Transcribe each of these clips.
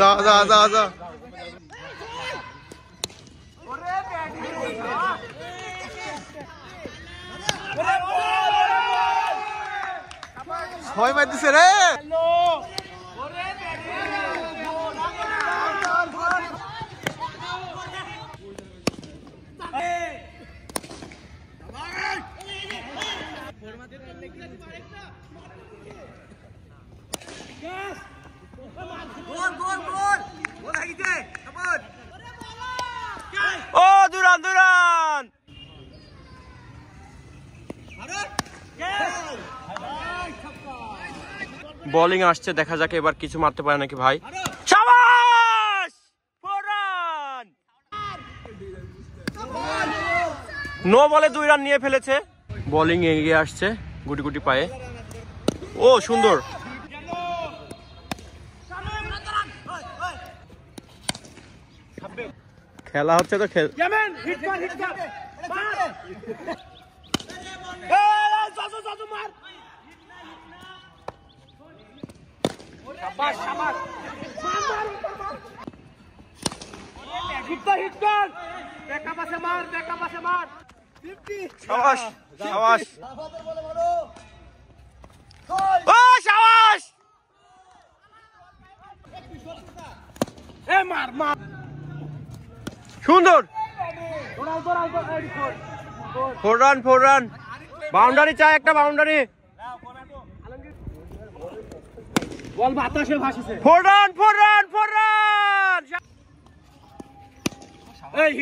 যাও যাও যাও যাও ছয় মার দিছে রে ও দুরান দুরান বোলিং আসছে দেখা যাক এবার কিছু মারতে পারে নাকি ভাই শাবাশ ফোর রান নো বলে 2 রান নিয়ে ফেলেছে বোলিং এগিয়ে আসছে গুটি গুটি পায়ে ও সুন্দর খেলা হচ্ছে তো শাবাশ শাবাশ ও শাবাশ মার মার সুন্দর 4 রান বাউন্ডারি চাই একটা বাউন্ডারি বল বাতাসে ভাসিছে 4 রান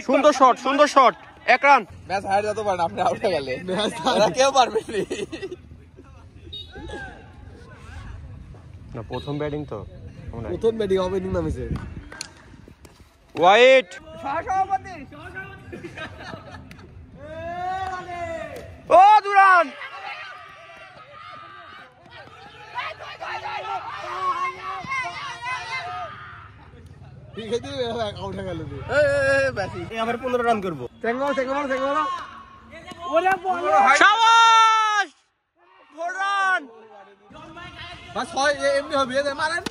সুন্দর শট 1 রান ম্যাচ হার যেতে পারেন আপনি আউট হয়ে গেলে এরা কেউ পারবে না প্রথম ব্যাটিং তো প্রথম ব্যাটিং ওপেনিং নামেছে হোয়াইট ও দুরান ঠিক আছে আউট হয়ে গেল আবার 15 রান করবো শাবাশ 4 রান বাস হয় এমনি হবে মারেন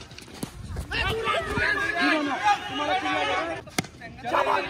শাবাশ